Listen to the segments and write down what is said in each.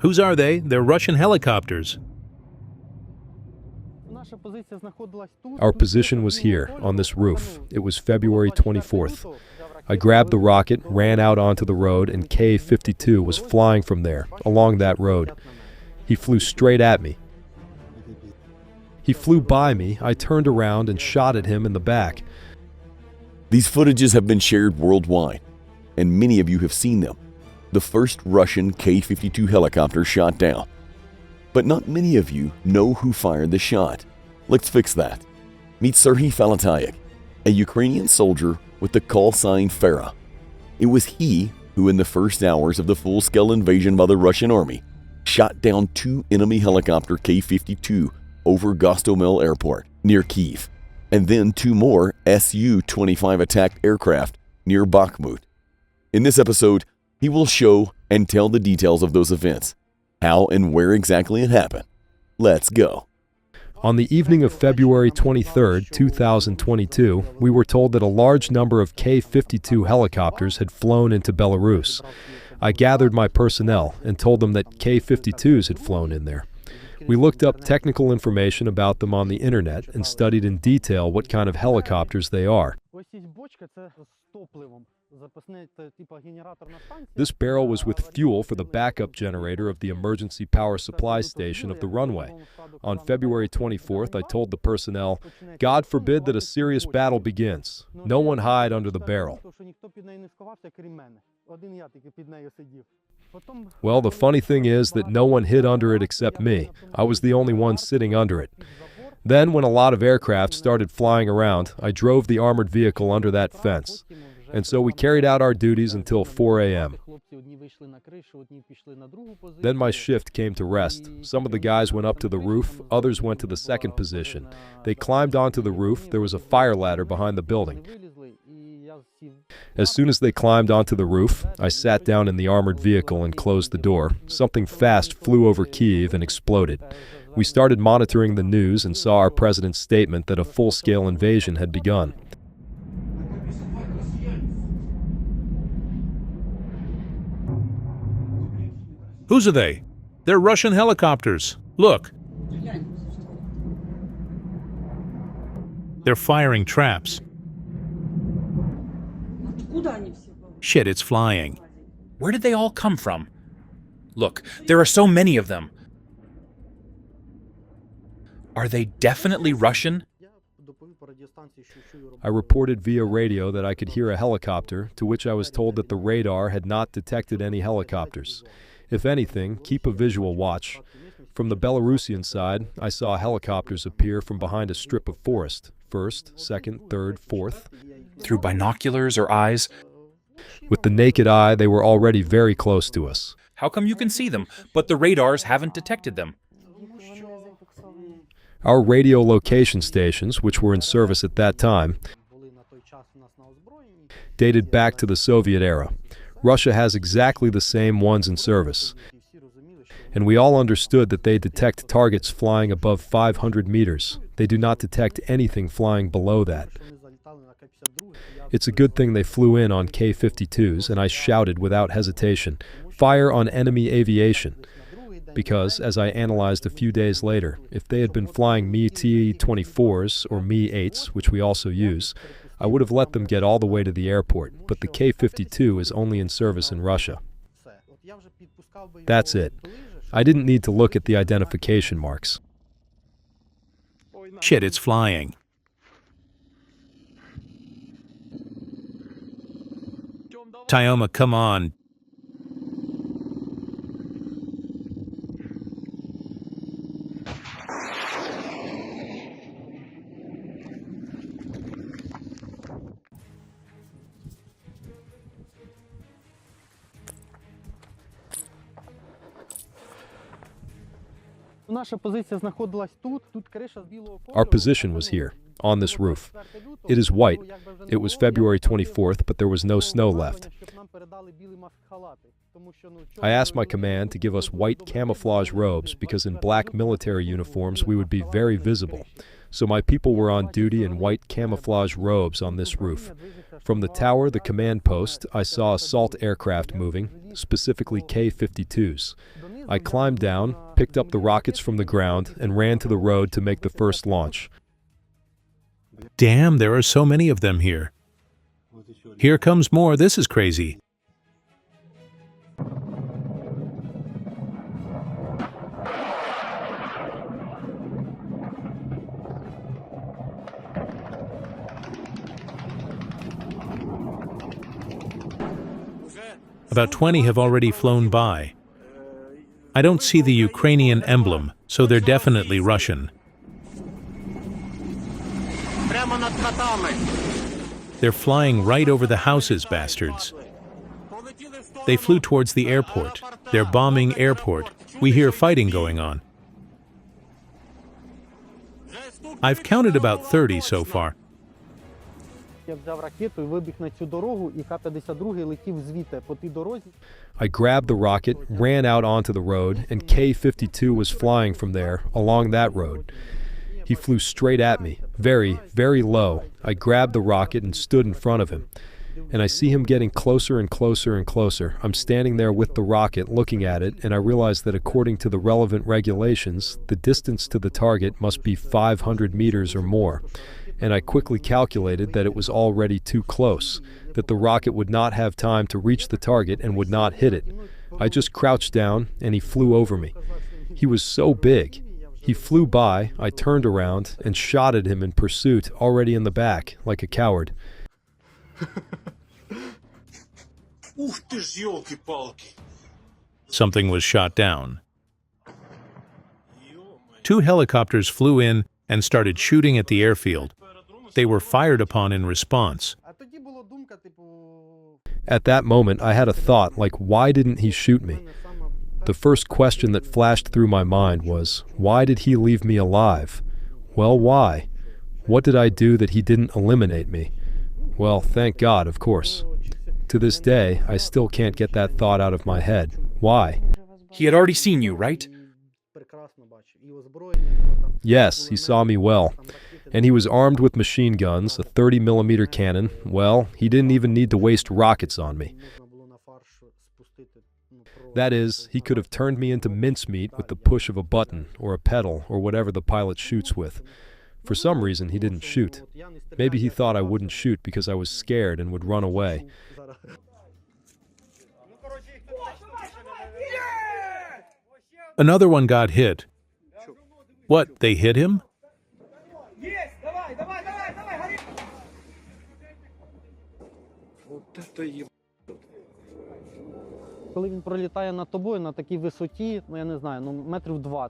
Whose are they? They're Russian helicopters. Our position was here, on this roof. It was February 24th. I grabbed the rocket, ran out onto the road, and Ka-52 was flying from there, along that road. He flew straight at me. He flew by me, I turned around and shot at him in the back. These footages have been shared worldwide, and many of you have seen them. The first Russian Ka-52 helicopter shot down. But not many of you know who fired the shot. Let's fix that. Meet Serhiy Falatyuk, a Ukrainian soldier with the call sign Fara. It was he who, in the first hours of the full-scale invasion by the Russian army, shot down 2 enemy helicopter Ka-52 over Hostomel airport near Kyiv, and then 2 more Su-25 attacked aircraft near Bakhmut. In this episode, he will show and tell the details of those events, how and where exactly it happened. Let's go. On the evening of February 23, 2022, we were told that a large number of Ka-52 helicopters had flown into Belarus. I gathered my personnel and told them that Ka-52s had flown in there. We looked up technical information about them on the internet and studied in detail what kind of helicopters they are. This barrel was with fuel for the backup generator of the emergency power supply station of the runway. On February 24th, I told the personnel, "God forbid that a serious battle begins. No one hide under the barrel." Well, the funny thing is that no one hid under it except me. I was the only one sitting under it. Then, when a lot of aircraft started flying around, I drove the armored vehicle under that fence. And so we carried out our duties until 4 a.m. Then my shift came to rest. Some of the guys went up to the roof, others went to the second position. They climbed onto the roof. There was a fire ladder behind the building. As soon as they climbed onto the roof, I sat down in the armored vehicle and closed the door. Something fast flew over Kyiv and exploded. We started monitoring the news and saw our president's statement that a full-scale invasion had begun. Whose are they? They're Russian helicopters. Look. They're firing traps. Shit, it's flying. Where did they all come from? Look, there are so many of them. Are they definitely Russian? I reported via radio that I could hear a helicopter, to which I was told that the radar had not detected any helicopters. If anything, keep a visual watch. From the Belarusian side, I saw helicopters appear from behind a strip of forest. First, second, third, fourth. Through binoculars or eyes? With the naked eye, they were already very close to us. How come you can see them, but the radars haven't detected them? Our radio location stations, which were in service at that time, dated back to the Soviet era. Russia has exactly the same ones in service. And we all understood that they detect targets flying above 500 meters. They do not detect anything flying below that. It's a good thing they flew in on Ka-52s, and I shouted without hesitation, "Fire on enemy aviation!" Because, as I analyzed a few days later, if they had been flying Mi-24s or Mi-8s, which we also use, I would have let them get all the way to the airport, but the Ka-52 is only in service in Russia. That's it. I didn't need to look at the identification marks. Shit, it's flying. Tyoma, come on. Our position was here, on this roof. It is white. It was February 24th, but there was no snow left. I asked my command to give us white camouflage robes because in black military uniforms we would be very visible. So my people were on duty in white camouflage robes on this roof. From the tower, the command post, I saw assault aircraft moving, specifically Ka-52s. I climbed down, picked up the rockets from the ground, and ran to the road to make the first launch. Damn, there are so many of them here. Here comes more, this is crazy. About 20 have already flown by. I don't see the Ukrainian emblem, so they're definitely Russian. They're flying right over the houses, bastards. They flew towards the airport. They're bombing airport. We hear fighting going on. I've counted about 30 so far. I grabbed the rocket, ran out onto the road, and Ka-52 was flying from there, along that road. He flew straight at me, very, very low. I grabbed the rocket and stood in front of him. And I see him getting closer and closer and closer. I'm standing there with the rocket, looking at it, and I realize that according to the relevant regulations, the distance to the target must be 500 meters or more. And I quickly calculated that it was already too close, that the rocket would not have time to reach the target and would not hit it. I just crouched down, and he flew over me. He was so big. He flew by, I turned around, and shot at him in pursuit, already in the back, like a coward. Something was shot down. 2 helicopters flew in and started shooting at the airfield. They were fired upon in response. At that moment, I had a thought, like, why didn't he shoot me? The first question that flashed through my mind was, why did he leave me alive? Well, why? What did I do that he didn't eliminate me? Well, thank God, of course. To this day, I still can't get that thought out of my head. Why? He had already seen you, right? Yes, he saw me well. And he was armed with machine guns, a 30mm cannon. Well, he didn't even need to waste rockets on me. That is, he could have turned me into mincemeat with the push of a button, or a pedal, or whatever the pilot shoots with. For some reason, he didn't shoot. Maybe he thought I wouldn't shoot because I was scared and would run away. Another one got hit. What, they hit him? Коли він пролітає над тобою на такій висоті, я не знаю, метрів 20.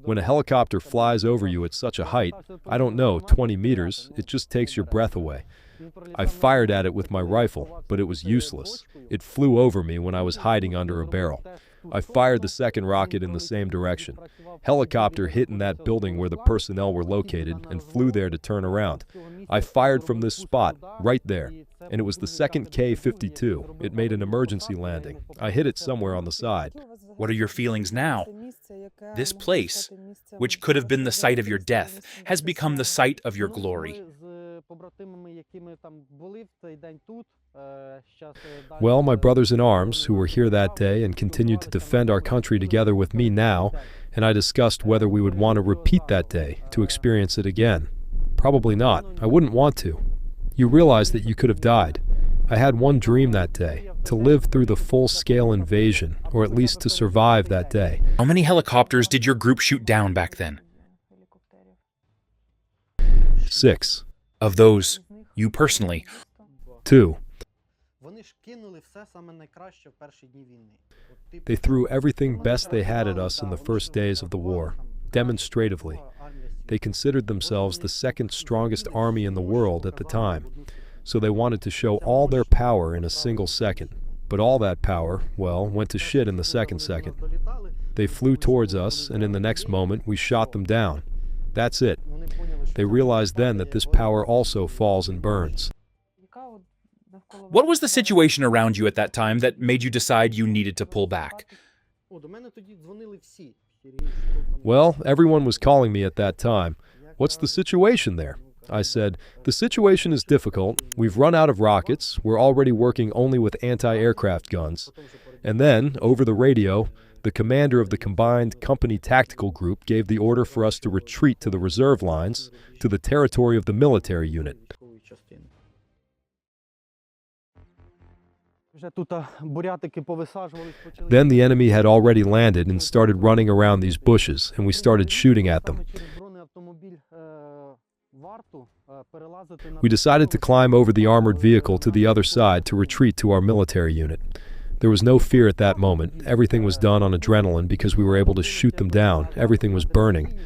When a helicopter flies over you at such a height, I don't know, 20 meters, it just takes your breath away. I fired at it with my rifle, but it was useless. It flew over me when I was hiding under a barrel. I fired the second rocket in the same direction. Helicopter hit in that building where the personnel were located and flew there to turn around. I fired from this spot, right there, and it was the second Ka-52. It made an emergency landing. I hit it somewhere on the side. What are your feelings now? This place, which could have been the site of your death, has become the site of your glory. Well, my brothers in arms, who were here that day and continued to defend our country together with me now, and I discussed whether we would want to repeat that day, to experience it again. Probably not. I wouldn't want to. You realize that you could have died. I had one dream that day, to live through the full-scale invasion, or at least to survive that day. How many helicopters did your group shoot down back then? 6. Of those, you personally? 2. They threw everything best they had at us in the first days of the war, demonstratively. They considered themselves the second strongest army in the world at the time, so they wanted to show all their power in a single second. But all that power, well, went to shit in the second second. They flew towards us, and in the next moment, we shot them down. That's it. They realized then that this power also falls and burns. What was the situation around you at that time that made you decide you needed to pull back? Well, everyone was calling me at that time. What's the situation there? I said, the situation is difficult. We've run out of rockets. We're already working only with anti-aircraft guns. And then, over the radio, The commander of the combined company tactical group gave the order for us to retreat to the reserve lines, to the territory of the military unit. Then the enemy had already landed and started running around these bushes, and we started shooting at them. We decided to climb over the armored vehicle to the other side to retreat to our military unit. There was no fear at that moment. Everything was done on adrenaline because we were able to shoot them down. Everything was burning.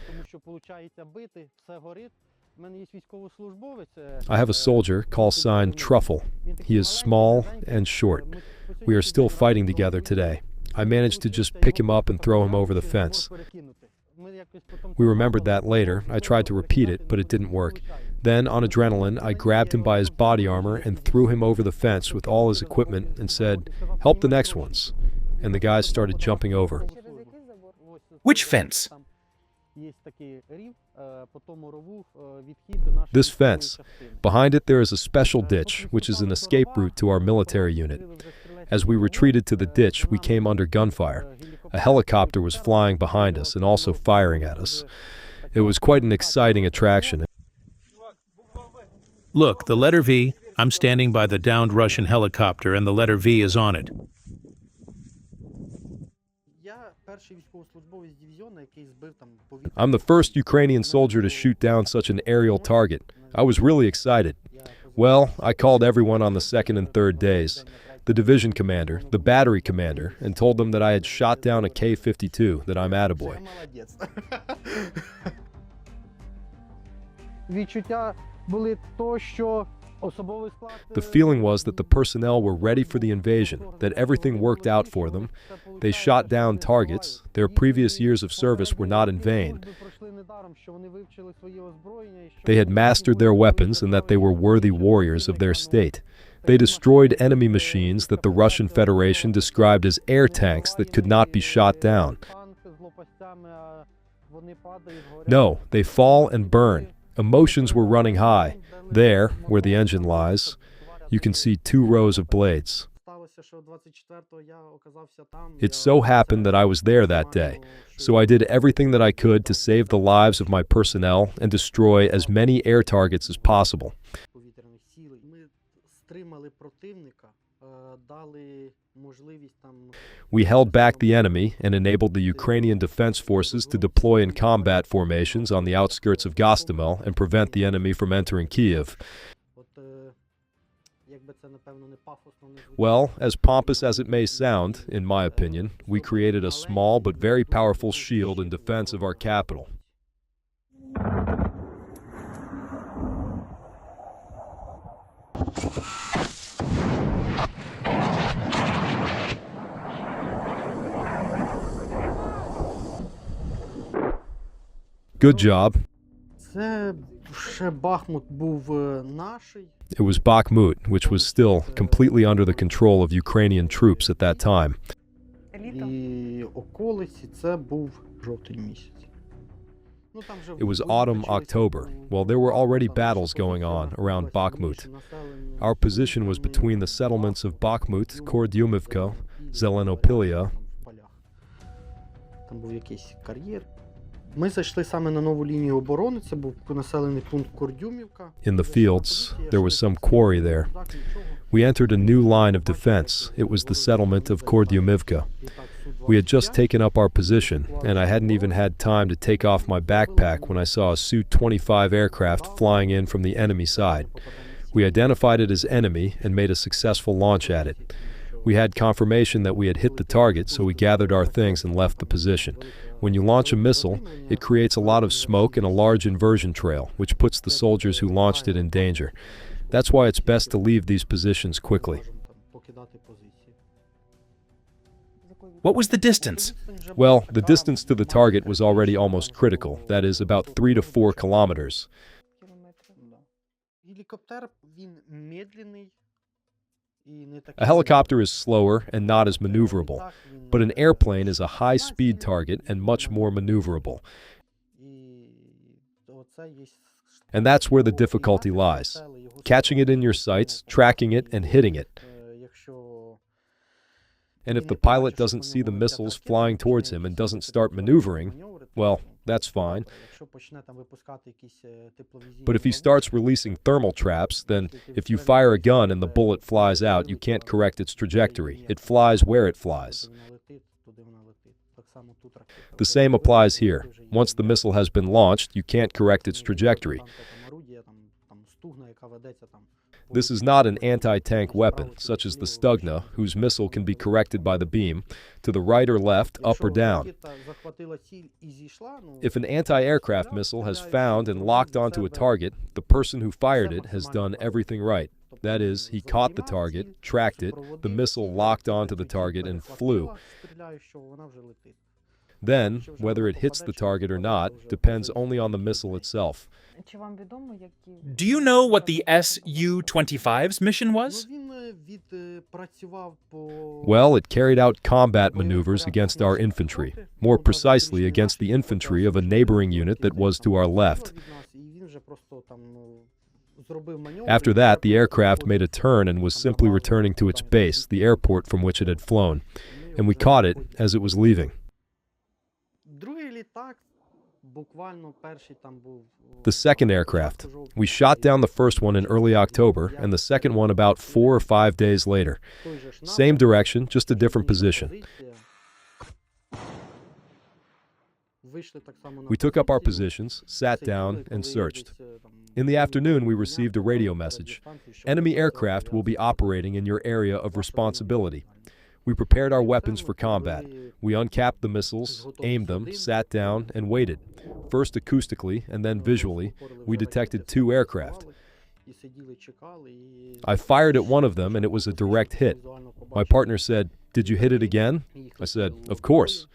I have a soldier, call sign Truffle. He is small and short. We are still fighting together today. I managed to just pick him up and throw him over the fence. We remembered that later. I tried to repeat it, but it didn't work. Then, on adrenaline, I grabbed him by his body armor and threw him over the fence with all his equipment and said, "Help the next ones." And the guys started jumping over. Which fence? This fence. Behind it there is a special ditch, which is an escape route to our military unit. As we retreated to the ditch, we came under gunfire. A helicopter was flying behind us and also firing at us. It was quite an exciting attraction. Look, the letter V. I'm standing by the downed Russian helicopter, and the letter V is on it. I'm the first Ukrainian soldier to shoot down such an aerial target. I was really excited. Well, I called everyone on the second and third days, the division commander, the battery commander, and told them that I had shot down a Ka-52, that I'm attaboy. The feeling was that the personnel were ready for the invasion, that everything worked out for them. They shot down targets. Their previous years of service were not in vain. They had mastered their weapons and that they were worthy warriors of their state. They destroyed enemy machines that the Russian Federation described as air tanks that could not be shot down. No, they fall and burn. Emotions were running high. There, where the engine lies, you can see 2 rows of blades. It so happened that I was there that day, so I did everything that I could to save the lives of my personnel and destroy as many air targets as possible. We held back the enemy and enabled the Ukrainian defense forces to deploy in combat formations on the outskirts of Hostomel and prevent the enemy from entering Kiev. Well, as pompous as it may sound, in my opinion, we created a small but very powerful shield in defense of our capital. Good job. It was Bakhmut, which was still completely under the control of Ukrainian troops at that time. It was autumn, October. Well, there were already battles going on around Bakhmut. Our position was between the settlements of Bakhmut, Kordyumivka, Zelenopilia. In the fields, there was some quarry there. We entered a new line of defense. It was the settlement of Kordyumivka. We had just taken up our position, and I hadn't even had time to take off my backpack when I saw a Su-25 aircraft flying in from the enemy side. We identified it as enemy and made a successful launch at it. We had confirmation that we had hit the target, so we gathered our things and left the position. When you launch a missile, it creates a lot of smoke and a large inversion trail, which puts the soldiers who launched it in danger. That's why it's best to leave these positions quickly. What was the distance? Well, the distance to the target was already almost critical, that is, about 3 to 4 kilometers. A helicopter is slower and not as maneuverable, but an airplane is a high-speed target and much more maneuverable. And that's where the difficulty lies. Catching it in your sights, tracking it, and hitting it. And if the pilot doesn't see the missiles flying towards him and doesn't start maneuvering, well, that's fine. But if he starts releasing thermal traps, then if you fire a gun and the bullet flies out, you can't correct its trajectory. It flies where it flies. The same applies here. Once the missile has been launched, you can't correct its trajectory. This is not an anti-tank weapon, such as the Stugna, whose missile can be corrected by the beam, to the right or left, up or down. If an anti-aircraft missile has found and locked onto a target, the person who fired it has done everything right. That is, he caught the target, tracked it, the missile locked onto the target and flew. Then, whether it hits the target or not depends only on the missile itself. Do you know what the Su-25's mission was? Well, it carried out combat maneuvers against our infantry, more precisely against the infantry of a neighboring unit that was to our left. After that, the aircraft made a turn and was simply returning to its base, the airport from which it had flown, and we caught it as it was leaving. The second aircraft. We shot down the first one in early October and the second one about 4 or 5 days later. Same direction, just a different position. We took up our positions, sat down, and searched. In the afternoon, we received a radio message. Enemy aircraft will be operating in your area of responsibility. We prepared our weapons for combat. We uncapped the missiles, aimed them, sat down, and waited. First acoustically and then visually, we detected 2 aircraft. I fired at one of them and it was a direct hit. My partner said, "Did you hit it again?" I said, "Of course."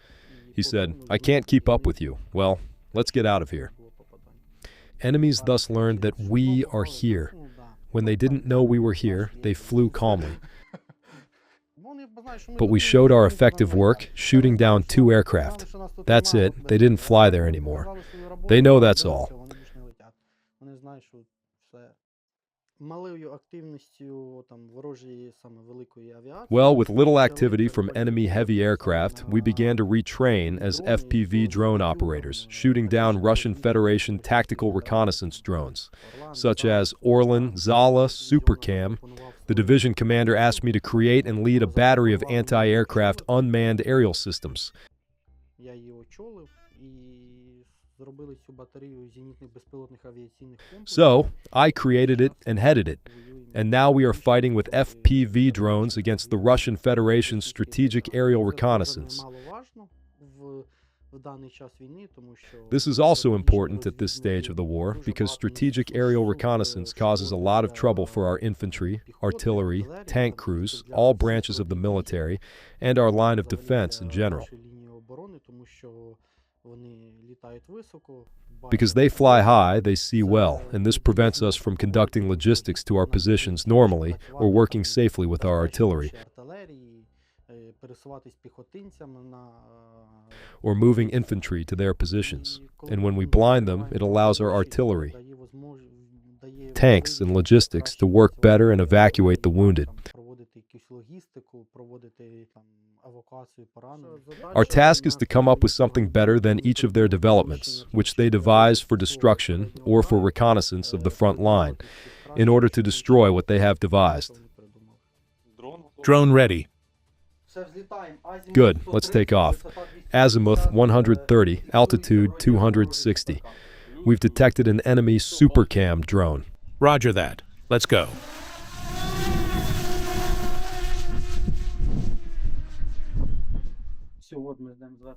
He said, "I can't keep up with you. Well, let's get out of here." Enemies thus learned that we are here. When they didn't know we were here, they flew calmly. But we showed our effective work, shooting down 2 aircraft. That's it. They didn't fly there anymore. They know that's all. Well, with little activity from enemy heavy aircraft, we began to retrain as FPV drone operators, shooting down Russian Federation tactical reconnaissance drones, such as Orlan, Zala, Supercam. The division commander asked me to create and lead a battery of anti-aircraft unmanned aerial systems. So, I created it and headed it, and now we are fighting with FPV drones against the Russian Federation's strategic aerial reconnaissance. This is also important at this stage of the war because strategic aerial reconnaissance causes a lot of trouble for our infantry, artillery, tank crews, all branches of the military, and our line of defense in general. Because they fly high, they see well, and this prevents us from conducting logistics to our positions normally or working safely with our artillery, or moving infantry to their positions. And when we blind them, it allows our artillery, tanks, and logistics to work better and evacuate the wounded. Our task is to come up with something better than each of their developments, which they devise for destruction or for reconnaissance of the front line, in order to destroy what they have devised. Drone ready. Good, let's take off. Azimuth 130, altitude 260. We've detected an enemy Supercam drone. Roger that. Let's go.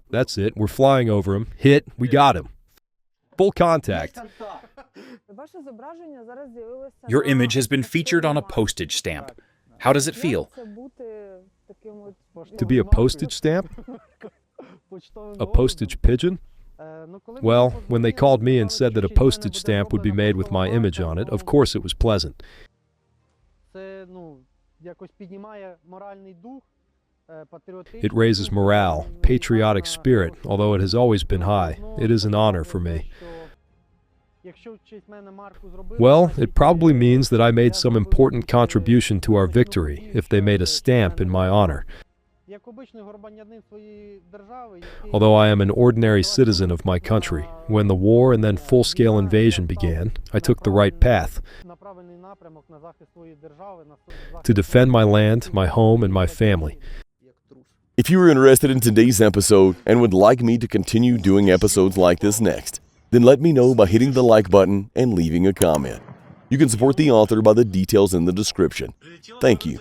That's it, we're flying over him. Hit, we got him. Full contact. Your image has been featured on a postage stamp. How does it feel? To be a postage stamp? A postage pigeon? Well, when they called me and said that a postage stamp would be made with my image on it, of course it was pleasant. It raises morale, patriotic spirit, although it has always been high. It is an honor for me. Well, it probably means that I made some important contribution to our victory if they made a stamp in my honor. як обичний горбанянин своєї держави, який- Although I am an ordinary citizen of my country, when the war and then full-scale invasion began, I took the right path на правильний напрямок на захист своєї держави, на to defend my land, my home, and my family. If you are interested in today's episode and would like me to continue doing episodes like this next, then let me know by hitting the like button and leaving a comment. You can support the author by the details in the description. Thank you.